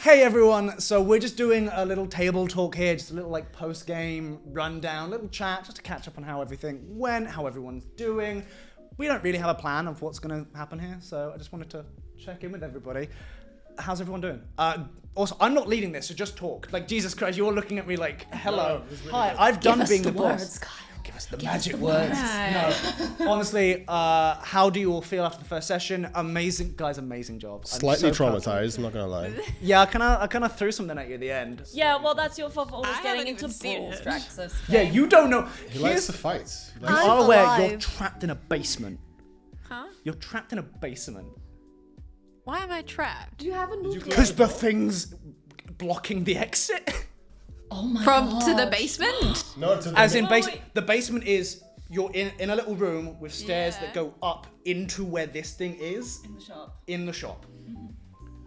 Hey everyone, so we're just doing a little table talk here, just a little like post-game rundown, little chat, just to catch up on how everything went, how everyone's doing. We don't really have a plan of what's going to happen here, so I just wanted to check in with everybody. How's everyone doing? Also, I'm not leading this, so just talk. Like, Jesus Christ, you're all looking at me like, hello, hi, I've done being the boss. Kyle. Give us the magic words. No, honestly, how do you all feel after the first session? Amazing, guys, amazing job. Slightly traumatized, I'm not gonna lie. Yeah, I kind of threw something at you at the end. Yeah, well, that's your fault for always getting into balls, Draxus. Yeah, you don't know. He likes to fight. You are aware you're trapped in a basement. Huh? You're trapped in a basement. Why am I trapped? You haven't moved yet. Because the thing's blocking the exit. Oh my From god. to the basement? No, to the As in, the basement is, you're in a little room with stairs that go up into where this thing is. In the shop. In the shop.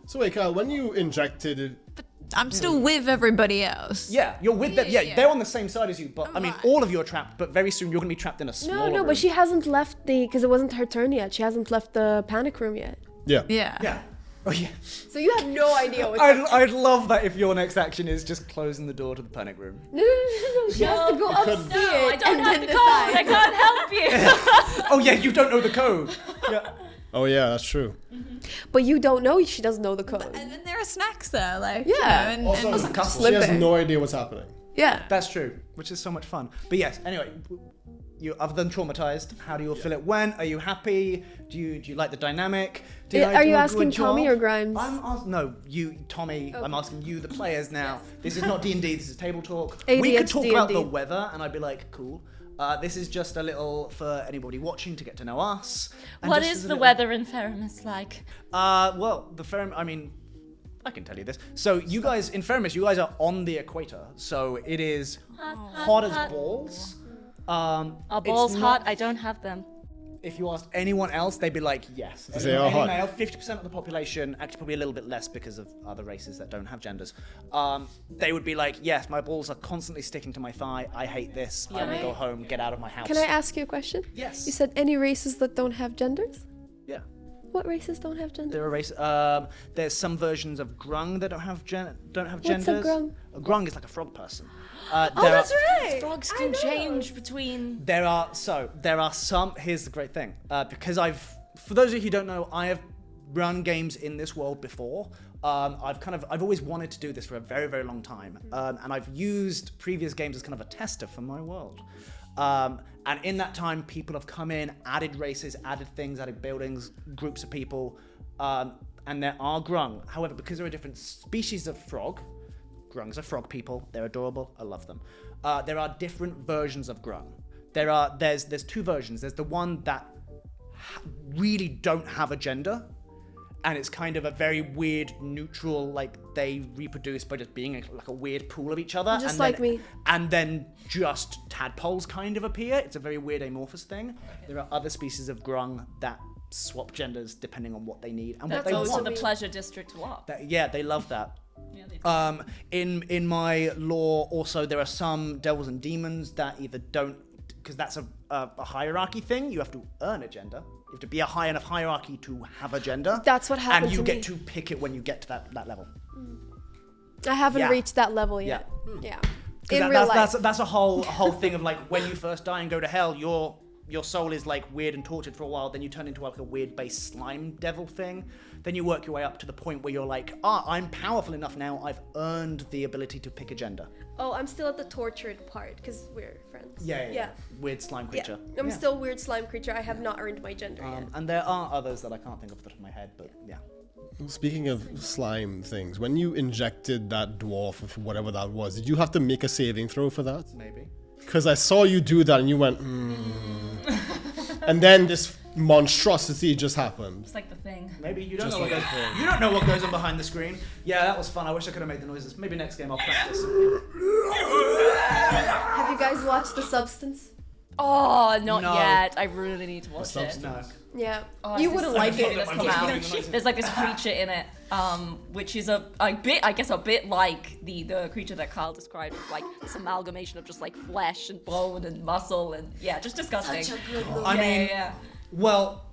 So wait, Kyle, when you injected it, But I'm still with everybody else. Yeah, you're with them. Yeah, Yeah. they're on the same side as you, but I mean, Right. all of you are trapped, but very soon you're going to be trapped in a smaller No, room. but she hasn't left because it wasn't her turn yet. She hasn't left the panic room yet. yeah. Yeah. Yeah. Oh, yeah. So you have no idea what's I'd love that if your next action is just closing the door to the panic room. No. She has to go up see No, it I don't and have then the code. I decide. can't help you. Oh, yeah, you don't know the code. Yeah. Oh yeah, that's true. But you don't know she doesn't know the code. And then there are snacks there, like, Yeah. you know, Also, and there's a couple. She has Slipping. no idea what's happening. Yeah. That's true, which is so much fun. But yes, anyway, you other than traumatized, how do you all feel it went? Are you happy? Do you like the dynamic? Do Are do you a asking good Tommy job? or Grimes? No, you, Tommy. Okay. I'm asking you, the players now. This is not D&D. This is table talk. ADHD We could talk about D&D. the weather, and I'd be like, cool. This is just a little for anybody watching to get to know us. and What just is as a the little- weather in Feramis like? Well, I mean, I can tell you this. So you guys, in fairness, you guys are on the equator, so it is hot as balls. Are It's balls not- hot? I don't have them. If you asked anyone else, they'd be like, yes. They are hot. Male, 50% of the population, actually probably a little bit less because of other races that don't have genders. They would be like, yes, my balls are constantly sticking to my thigh. I hate this. I'm gonna go home, get out of my house. Can I ask you a question? Yes. You said any races that don't have genders? Yeah. What races don't have genders? There are there's some versions of grung that don't have What's genders. a grung? A grung is like a frog person. Oh, that's right. Frogs can change between. There are some. Here's the great thing, because for those of you who don't know, I have run games in this world before. I've always wanted to do this for a very, very long time, and I've used previous games as kind of a tester for my world. And in that time, people have come in, added races, added things, added buildings, groups of people, and there are grung. However, because there are different species of frog. Grungs are frog people. They're adorable. I love them. There are different versions of grung. There's two versions. There's the one that really don't have a gender, and it's kind of a very weird neutral, like they reproduce by just being like a weird pool of each other. Just and like then, me. And then just tadpoles kind of appear. It's a very weird amorphous thing. There are other species of grung that swap genders depending on what they need and what That they goes to want. the pleasure district walk. Yeah, they love that. Yeah, they do. In my lore, also there are some devils and demons that either don't, because that's a hierarchy thing. You have to earn a gender. You have to be a high enough hierarchy to have a gender. That's what happened And you to get me. to pick it when you get to that level. I haven't Yeah. reached that level yet. Yeah. In real life. That's a whole thing of like when you first die and go to hell, your soul is like weird and tortured for a while. Then you turn into like a weird base slime devil thing. Then you work your way up to the point where you're like, I'm powerful enough now. I've earned the ability to pick a gender. Oh, I'm still at the tortured part because we're friends. Yeah. Weird slime creature. Yeah. I'm still weird slime creature. I have not earned my gender yet. And there are others that I can't think of off the top of my head, but yeah. Speaking of slime things, when you injected that dwarf of whatever that was, did you have to make a saving throw for that? Maybe. Because I saw you do that and you went, and then this monstrosity just happened. It's like the thing. Maybe you don't Just know what like goes. that. You don't know what goes on behind the screen. Yeah, that was fun. I wish I could have made the noises. Maybe next game I'll practice. Have you guys watched The Substance? Oh, not No. yet. I really need to watch it. Substance. No. Yeah. Oh, You it's wouldn't so like funny it. that's I'm come just out. doing the noises. There's like this creature in it, which is a bit like the creature that Kyle described, with like this amalgamation of just like flesh and bone and muscle and yeah, just disgusting. Such a good movie. I mean, yeah. well,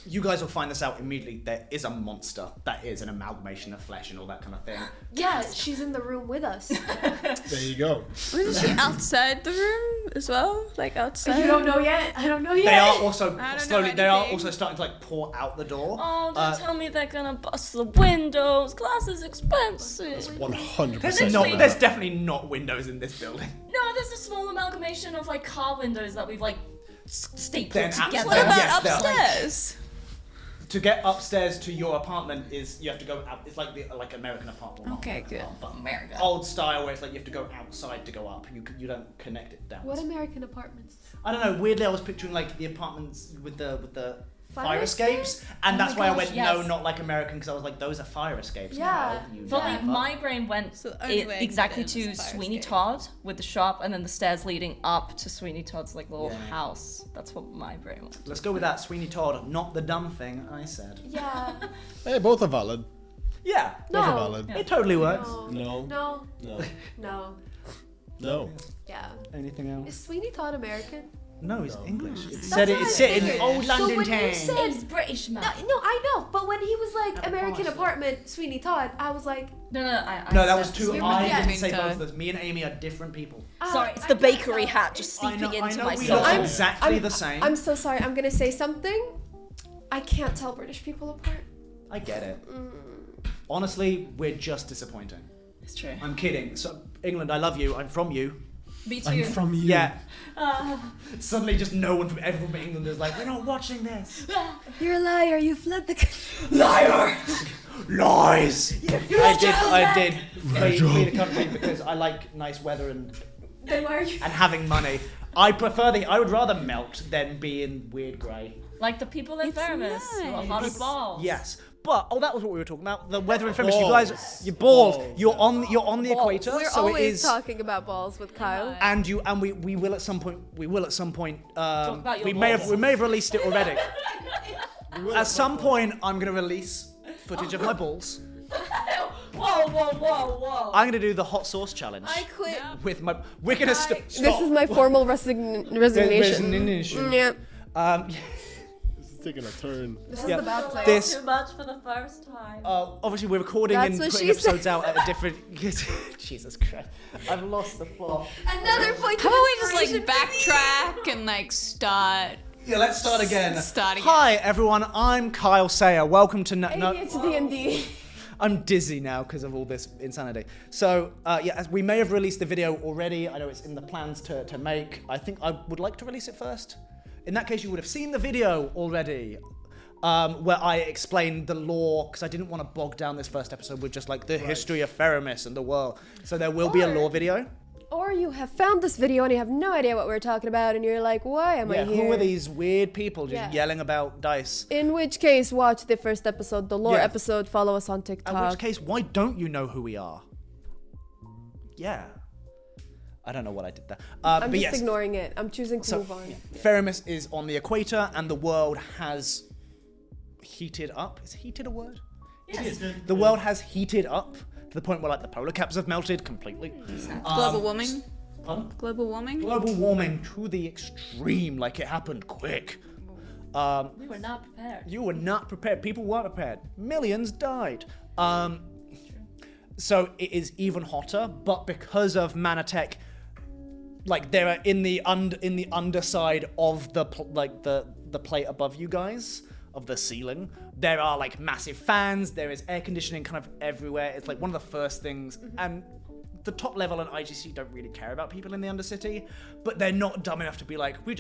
you guys will find this out immediately. There is a monster that is an amalgamation of flesh and all that kind of thing. Yeah, she's in the room with us. There you go. Wasn't she outside the room as well? Like outside? You don't know yet? I don't know yet. They are also I don't slowly. know They are anything. also starting to like pour out the door. Oh, don't tell me they're gonna bust the windows. Glass is expensive. 100%. There's definitely not windows in this building. No, there's a small amalgamation of like car windows that we've like stapled Then together. What about Yes, they're- upstairs? To get upstairs to your apartment is you have to go out. It's like the American apartment. Not Okay, good. But America. Old style where it's like you have to go outside to go up. You don't connect it down. What American apartments? I don't know. Weirdly, I was picturing like the apartments with the fire Fire escapes, and Oh that's my why I gosh, went no, yes. not like American, because I was like those are fire escapes. Yeah. No, you Fully, never. my brain went So the only way I can exactly get in to is a fire Sweeney escape. Todd with the shop, and then the stairs leading up to Sweeney Todd's like little Yeah. house. That's what my brain went. Let's go with that, Sweeney Todd, not the dumb thing I said. Yeah. Hey, both are valid. Yeah, Both are No. valid. it totally works. No. No. No. No. No. Yeah. Anything else? Is Sweeney Todd American? No, he's English. It That's said it. what It's I set in figured. old So London when you town. said- He's British man. No, I know. But when he was like At American Mars. apartment, Sweeney Todd, I was like, No, I No, that said was too. Sweeney I Todd. didn't say Todd. both of those. Me and Amy are different people. Sorry, it's I the can't bakery tell. hat just I seeping know into we my look soul. I'm- exactly the same. I'm so sorry. I'm gonna say something. I can't tell British people apart. I get it. Honestly, we're just disappointing. It's true. I'm kidding. So England, I love you. I'm from you. Me too. I'm from you. Yeah. Suddenly, just no one from everyone from England is like, we're not watching this. You're a liar. You fled the. Liar! Lies. I did flee the country because I like nice weather and Then why are you? having money. I would rather melt than be in weird grey. Like the people in It's Veramis who are hot as nice. balls. Yes. But that was what we were talking about. The weather in Femis. You Balls. guys, your balls. Balls, You're on the equator, We're so it always is. talking about balls with Kyle. And we will at some point. We will at some point. about your We may balls. have released it already. At some point, I'm gonna release footage of my balls. Whoa. I'm gonna do the hot sauce challenge I quit. with my. We're gonna stop. This is my formal resignation. Resignation. Yeah. This is taking a turn. This is Yeah. the bad place. This. Too much for the first time. Obviously, we're recording That's and what putting she episodes said. out at a different. Jesus Christ! I've lost the plot. Another point. How about we just like backtrack and like start? Yeah, let's start again. Start again. Hi everyone, I'm Khyle Sayer. Welcome to ADHD and D. I'm dizzy now because of all this insanity. So, as we may have released the video already. I know it's in the plans to make. I think I would like to release it first. In that case, you would have seen the video already, where I explained the lore, because I didn't want to bog down this first episode with just like the history of Feramis and the world. So there will be a lore video. Or you have found this video and you have no idea what we're talking about, and you're like, why am I Yeah, here? who are these weird people just Yeah. yelling about dice? In which case, watch the first episode, the lore Yeah. episode. Follow us on In TikTok. which case, why don't you know who we are? Yeah. I don't know what I did there. I'm but just yes. ignoring it. I'm choosing to So, move on. Feramis is on the equator, and the world has heated up. Is heated a word? Yes. The world has heated up to the point where like the polar caps have melted completely. Global warming. Pardon? Global warming. Global warming to the extreme, like it happened quick. We were not prepared. You were not prepared. People weren't prepared. Millions died. So it is even hotter, but because of Manatech, like they're in the underside of the plate above you guys, of the ceiling, there are like massive fans. There is air conditioning kind of everywhere. It's like one of the first things, and the top level and IGC don't really care about people in the Undercity, but they're not dumb enough to be like, we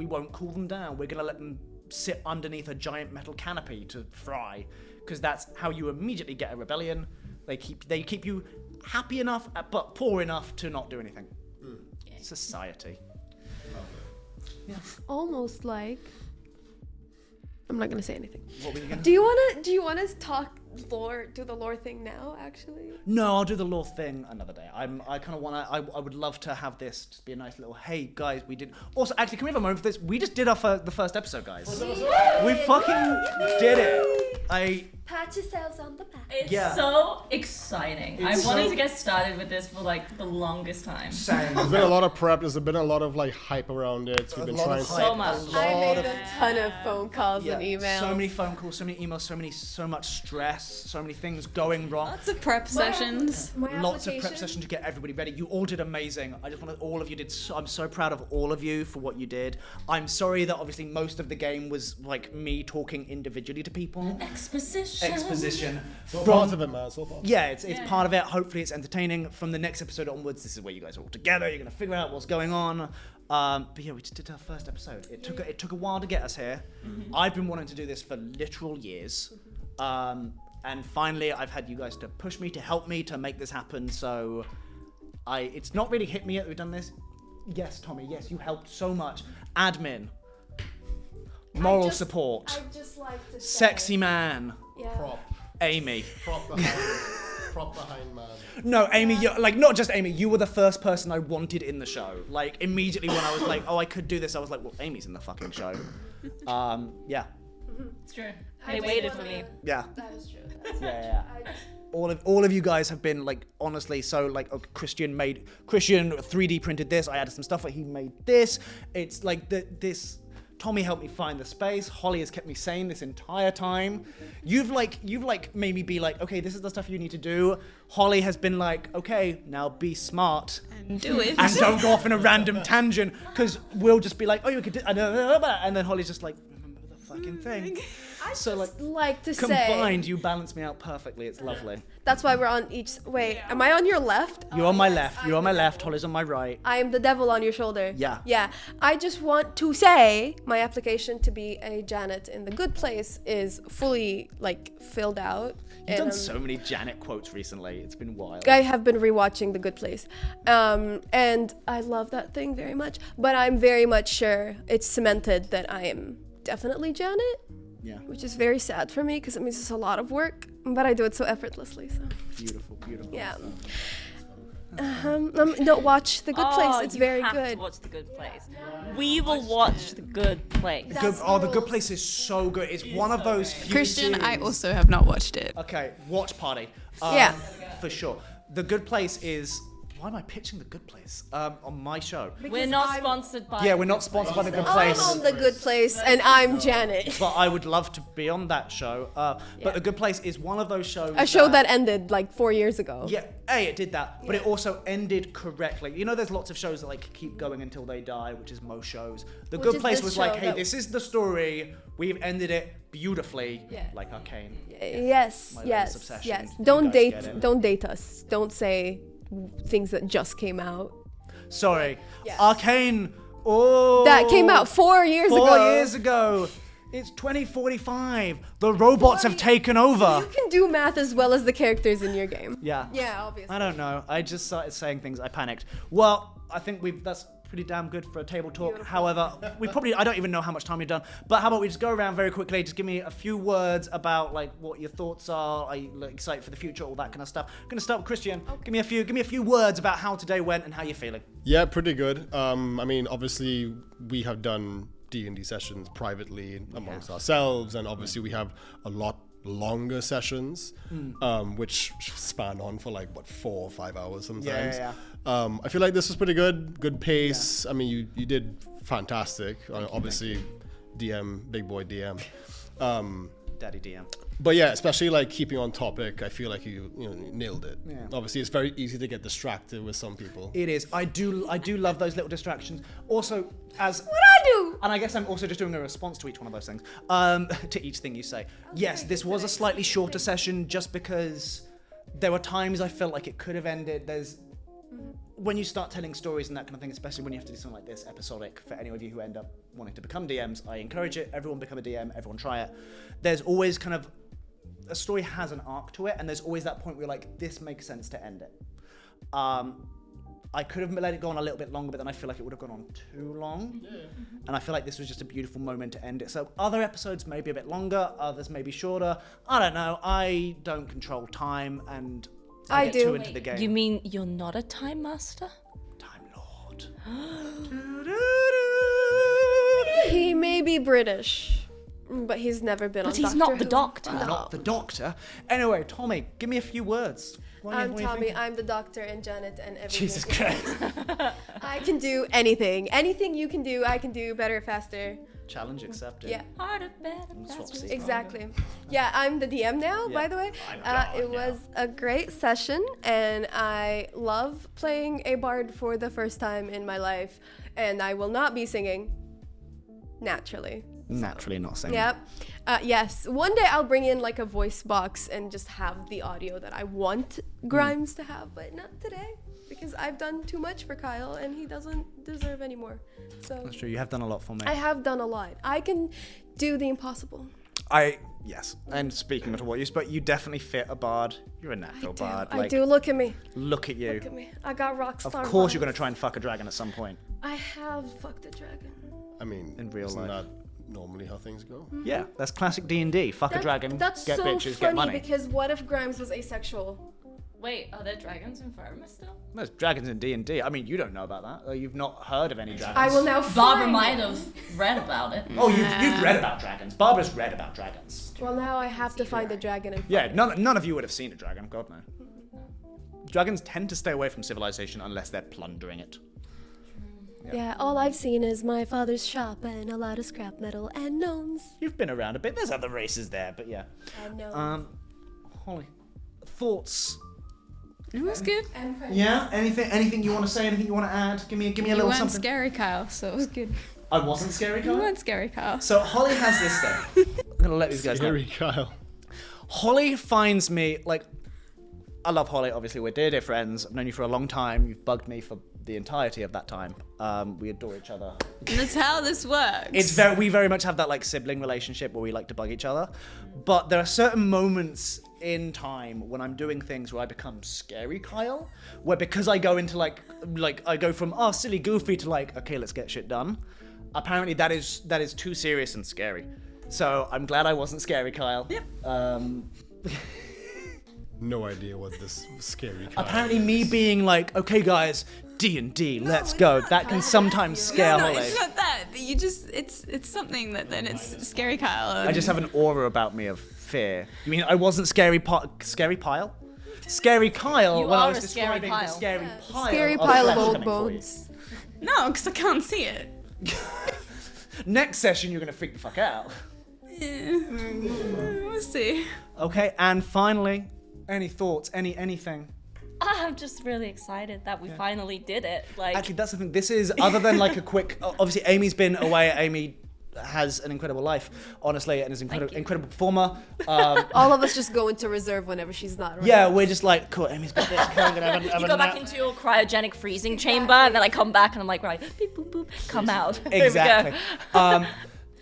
won't cool them down. We're gonna let them sit underneath a giant metal canopy to fry, because that's how you immediately get a rebellion. They keep you happy enough, but poor enough to not do anything. Society. Almost like. I'm not gonna say anything. What were you gonna? Do you wanna talk lore? Do the lore thing now? Actually. No, I'll do the lore thing another day. I kind of wanna. I would love to have this just be a nice little. Hey guys, we did. Also, actually, can we have a moment for this? We just did the first episode, guys. We fucking did it. Pat yourselves on the back. It's Yeah. so exciting. It's I wanted so- to get started with this for like the longest time. Same. There's been a lot of prep. There's been a lot of like hype around it. We've been lot trying of to. So much. I made of- a ton of phone calls and emails. So many phone calls, so many emails, so much stress, so many things going wrong. Lots of prep sessions. My Lots of prep application- sessions to get everybody ready. You all did amazing. I just want to, all of you did. I'm so proud of all of you for what you did. I'm sorry that obviously most of the game was like me talking individually to people. Exposition. So part of it, man. So part. Yeah, it's part of it. Hopefully, it's entertaining. From the next episode onwards, this is where you guys are all together. You're gonna figure out what's going on. But yeah, we just did our first episode. It took a while to get us here. I've been wanting to do this for literal years. And finally, I've had you guys to push me, to help me, to make this happen. So, it's not really hit me yet that we've done this. Yes, Tommy. Yes, you helped so much. Admin, moral support, I'd just like to say, sexy man, Yeah. Prop. Amy. Prop behind. Prop behind, man. No, Amy, you're, like, not just Amy, you were the first person I wanted in the show. Like, immediately when I was like, oh, I could do this, I was like, well, Amy's in the fucking show. Yeah. It's true. I They just waited for wanna- me. Yeah. That is true. That's Yeah. I just, All of you guys have been, like, honestly, so, like, Christian 3D printed this, I added some stuff, he made this. It's like, Tommy helped me find the space. Holly has kept me sane this entire time. You've made me be like, okay, this is the stuff you need to do. Holly has been like, okay, now be smart And do it. and don't go off in a random tangent, because we'll just be like, oh, you could do, and then Holly's just like, remember the fucking thing. So like to combined, say you balance me out perfectly. It's lovely. that's why we're on each. Wait, am I on your left? You're on my left. You're on my left. Holly's on my right. I am the devil on your shoulder. Yeah. Yeah. I just want to say my application to be a Janet in The Good Place is fully like filled out. You've done and, so many Janet quotes recently. It's been wild. I have been rewatching The Good Place, and I love that thing very much. But I'm very much sure it's cemented that I am definitely Janet, Yeah. which is very sad for me because it means it's a lot of work. But I do it so effortlessly. So Beautiful, beautiful. yeah. No, watch The Good Place. It's you very have good. To watch The Good Place. We will watch The Good Place. The Good Place is so good. It's one of those few Christian, I series- also have not watched it. Okay, watch party. Yeah. For sure. The Good Place is. Why am I pitching The Good Place on my show? We're not sponsored by. Yeah, we're not sponsored by The Good I'm Place. on The Good Place, and I'm Janet. But I would love to be on that show. But The Good Place is one of those shows. A show that ended like 4 years ago. Yeah, it did that, but it also ended correctly. You know, there's lots of shows that like keep going until they die, which is most shows. The Which Good is Place this was like, show hey, that- this is the story. We've ended it beautifully, Yeah. like Arcane. Yes, My yes, latest obsession. yes. You Don't guys get it. don't date us. Don't say things that just came out. Sorry, Yeah. Arcane. Oh, That came out 4 years ago. 4 years ago. It's 2045. The robots have taken over. You can do math as well as the characters in your game. Yeah. Yeah, obviously. I don't know. I just started saying things. I panicked. Well, I think that's pretty damn good for a table talk. Beautiful. However, I don't even know how much time you've done. But how about we just go around very quickly, just give me a few words about like what your thoughts are you like, excited for the future, all that kind of stuff. I'm gonna start with Christian. Give me a few words about how today went and how you're feeling. Yeah, pretty good. I mean, obviously, we have done D&D sessions privately amongst ourselves, and obviously we have a lot longer sessions, which span on for like 4 or 5 hours sometimes. Yeah. I feel like this was pretty good pace. I mean, you did fantastic. Obviously, DM, big boy DM. Daddy DM. But yeah, especially like keeping on topic, I feel like you nailed it. Yeah. Obviously, it's very easy to get distracted with some people. It is. I do love those little distractions. Also, as What I do? and I guess I'm also just doing a response to each one of those things. To each thing you say. Yes, this was a slightly shorter session just because there were times I felt like it could have ended. When you start telling stories and that kind of thing, especially when you have to do something like this, episodic, for any of you who end up wanting to become DMs, I encourage it. Everyone become a DM, everyone try it. There's always kind of, a story has an arc to it, and there's always that point where you're like, this makes sense to end it. I could have let it go on a little bit longer, but then I feel like it would have gone on too long. Yeah. And I feel like this was just a beautiful moment to end it. So other episodes may be a bit longer, others may be shorter. I don't know. I don't control time, and I get do. too into the game. You mean you're not a time master? Time Lord. He may be British. But he's never been on But he's Doctor not the Who. Doctor. No. Not the Doctor. Anyway, Tommy, give me a few words. I'm Tommy. I'm the Doctor and Janet and everything. Jesus Christ. I can do anything. Anything you can do, I can do better, faster. Challenge accepted. Yeah. Harder, better, Swap faster. seats. Exactly. Yeah, I'm the DM now, Yeah. by the way. I'm a bard It was a great session, and I love playing a bard for the first time in my life, and I will not be singing. Naturally. Naturally not saying. Yep. Yes. One day I'll bring in like a voice box and just have the audio that I want Grimes to have, but not today because I've done too much for Khyle and he doesn't deserve any more. So That's true. You have done a lot for me. I have done a lot. I can do the impossible. Yes. And speaking of what you spoke, you definitely fit a bard. You're a natural bard. I do. Look at me. Look at you. Look at me. I got rock star. Of course, you're vibes. gonna try and fuck a dragon at some point. I have fucked a dragon. I mean, In real isn't life. that normally how things go? Yeah, that's classic D&D. Fuck a dragon, That's get so bitches, funny get money. because what if Grimes was asexual? Wait, are there dragons in Fireman still? There's dragons in D&D. I mean, you don't know about that. Or you've not heard of any dragons. I will now Barbara find might them. have read about it. Oh, you've read about dragons. Barbara's read about dragons. Well, now I have to find a dragon and Yeah, none of you would have seen a dragon. God, no. Dragons tend to stay away from civilization unless they're plundering it. Yeah, all I've seen is my father's shop and a lot of scrap metal and gnomes. You've been around a bit. There's other races there, but yeah. And gnomes. Holly, thoughts? It was good. Yeah. Anything you want to say? Anything you want to add? Give me a You little weren't something. scary, Kyle, so it was good. I wasn't scary, You Kyle. weren't scary, Kyle. So Holly has this thing. I'm gonna let these guys know. Harry Kyle. Holly finds me like. I love Holly. Obviously, we're dear friends. I've known you for a long time. You've bugged me for the entirety of that time. We adore each other. That's how this works. We very much have that like sibling relationship where we like to bug each other. But there are certain moments in time when I'm doing things where I become scary Kyle, where because I go into like I go from silly goofy to like okay, let's get shit done. Apparently that is too serious and scary. So I'm glad I wasn't scary Kyle. Yep. No idea what this scary Kyle Apparently me being like, okay guys, D&D, let's go. That can sometimes scare no, Holly. it's not that. But you just, it's something that then it's scary, Kyle. I just have an aura about me of fear. You mean I wasn't scary Pile? Scary Kyle You when I are was a scary describing the pile. scary pile. Scary pile of flesh old coming for you. bones. No, because I can't see it. Next session you're gonna freak the fuck out. Yeah. We'll see. Okay, and finally, any thoughts? Anything? I'm just really excited that we finally did it. Like, Actually, that's the thing. This is other than like a quick. Obviously, Amy's been away. Amy has an incredible life, honestly, and is an incredible performer. All of us just go into reserve whenever she's not around. Yeah, we're just like, cool. Amy's got this. Cool, I'm gonna have a you go back nap. into your cryogenic freezing chamber, and then I come back and I'm like, right, beep, boop, boop, come out. Here Exactly. we go.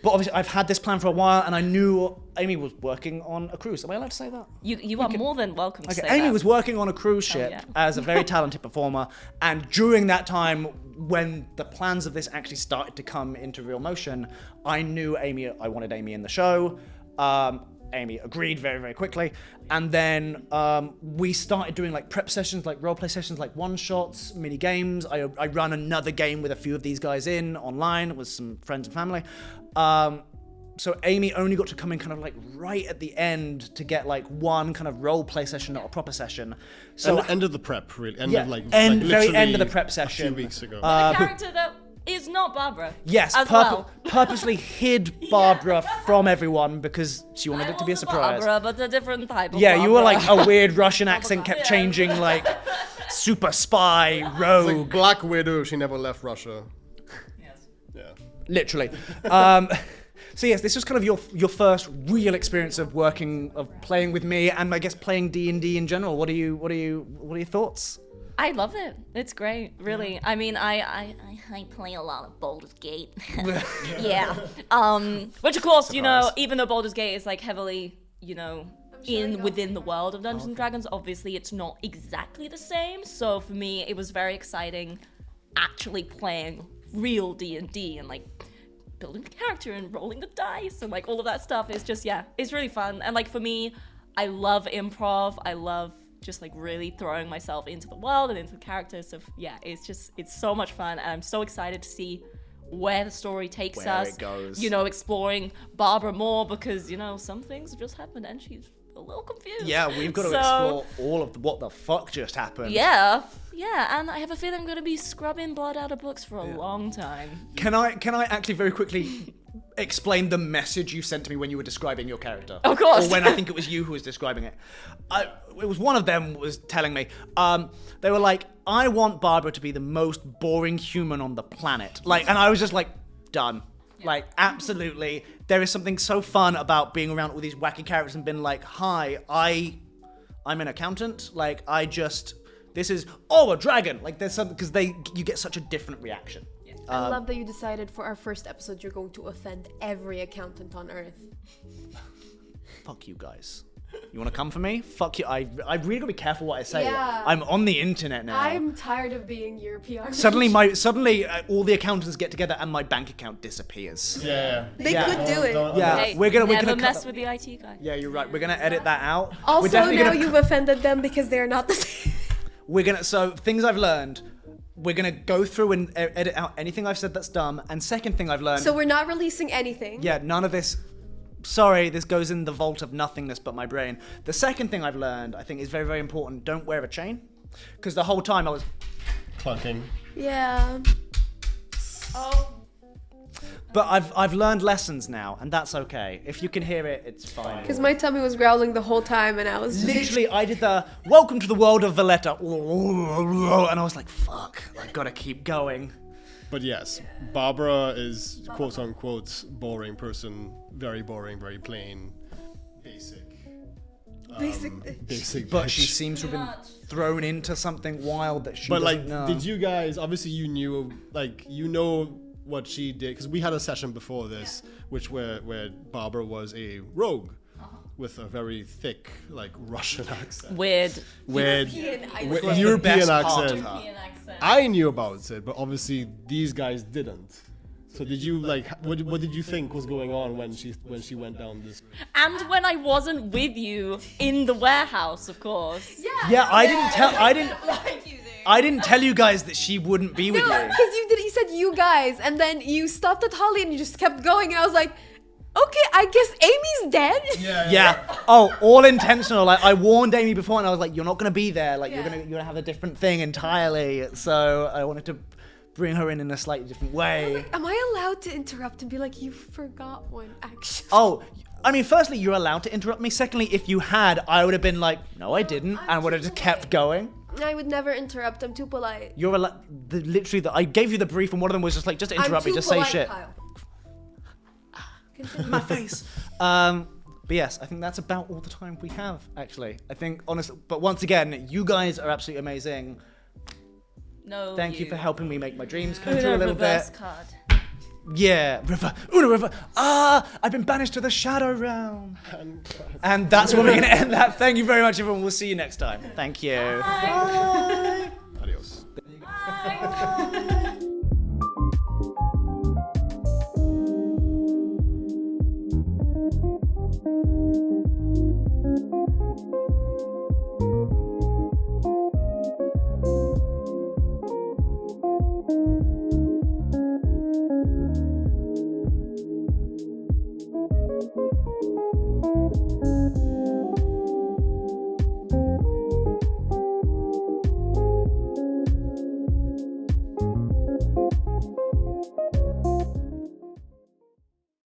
But obviously, I've had this plan for a while, and I knew Amy was working on a cruise. Am I allowed to say that? You are more than welcome to Okay, say Amy that. was working on a cruise ship yeah. as a very talented performer, and during that time, when the plans of this actually started to come into real motion, I knew I wanted Amy in the show. Amy agreed very, very quickly, and then we started doing like prep sessions, like roleplay sessions, like one-shots, mini games. I ran another game with a few of these guys in online with some friends and family. So Amy only got to come in kind of like right at the end to get like one kind of role play session, not a proper session. So end of the prep, really. very end of the literally prep session. A few weeks ago. The character that is not Barbara. yes, as well. purposely hid Barbara from everyone because she wanted it to be a Also surprise. Barbara, but a different type of Yeah, Barbara. you were like a weird Russian accent kept Yeah. changing, like super spy, rogue, Like Black Widow, she never left Russia. Yes. Yeah. literally. So yes, this was kind of your first real experience of playing with me, and I guess playing D&D in general. What are your thoughts? I love it. It's great, really. I mean, I play a lot of Baldur's Gate. Yeah. Which of course, you know, even though Baldur's Gate is like heavily, you know, within the world of Dungeons and Dragons, obviously it's not exactly the same. So for me, it was very exciting actually playing real D&D and like building the character and rolling the dice and like all of that stuff. Is just, yeah, it's really fun. And like for me, I love improv. I love just like really throwing myself into the world and into the characters. So yeah, it's so much fun, and I'm so excited to see where the story takes Where us. it goes. You know, exploring Barbara more because, you know, some things have just happened and she's a little confused. Yeah, we've got to explore all of what the fuck just happened. Yeah, and I have a feeling I'm going to be scrubbing blood out of books for a long time. Can I actually very quickly explain the message you sent to me when you were describing your character? Of course. Or when I think it was you who was describing it. It was one of them was telling me. They were like, I want Barbara to be the most boring human on the planet. Like, and I was just like, done. Like, absolutely. There is something so fun about being around all these wacky characters and being like, hi, I'm an accountant. Like, this is, a dragon. Like, there's something, because you get such a different reaction. I love that you decided for our first episode you're going to offend every accountant on Earth. Fuck you guys. You want to come for me? Fuck you. I really gotta be careful what I say. Yeah. I'm on the internet now. I'm tired of being your PR. Suddenly all the accountants get together and my bank account disappears. Yeah. They Yeah. could do it. Yeah, Hey, we're gonna never cut mess that- with the IT guy. Yeah, you're right. We're gonna edit that out. We're Also, definitely now gonna you've offended them because they're not the same. so things I've learned. We're gonna go through and edit out anything I've said that's dumb. And second thing I've learned. So we're not releasing anything. Yeah, none of this. Sorry, this goes in the vault of nothingness but my brain. The second thing I've learned, I think, is very, very important. Don't wear a chain. Because the whole time I was... Clunking. Yeah. But I've learned lessons now, and that's okay. If you can hear it, it's fine. Because my tummy was growling the whole time and I was just... Literally, I did the welcome to the world of Valletta. And I was like, fuck, I gotta keep going. But yes, Barbara is quote unquote boring person, very boring, very plain, basic. Basic. But bitch. she seems to have been thrown into something wild that she But doesn't like, know. did you guys? Obviously, you knew, like, you know what she did because we had a session before this, where Barbara was a rogue with a very thick, like, Russian accent. Weird. European was the European best part accent. of her. I knew about it, but obviously these guys didn't. So did you like? What did you think was going on when she went down this? And when I wasn't with you in the warehouse, of course. Yeah, I didn't tell you guys that she wouldn't be with No, you. because you said you guys, and then you stopped at Holly and you just kept going, and I was like, okay, I guess Amy's dead. Yeah. Oh, all intentional. Like I warned Amy before, and I was like, "You're not gonna be there. Like you're gonna have a different thing entirely." So I wanted to bring her in a slightly different way. Am I allowed to interrupt and be like, you forgot one action? Oh, I mean, firstly, you're allowed to interrupt me. Secondly, if you had, I would have been like, "No, I didn't," and would have just kept going. I would never interrupt. I'm too polite. You're allowed. Literally, I gave you the brief, and one of them was just like, "Just interrupt me. Just say shit." Kyle. My face. But yes, I think that's about all the time we have, actually. I think, honestly, but once again, you guys are absolutely amazing. No. Thank you for helping me make my dreams come true a little reverse bit. card. Yeah, Una River. I've been banished to the Shadow Realm. And that's where we're going to end that. Thank you very much, everyone. We'll see you next time. Thank you. Bye. Adios. Bye.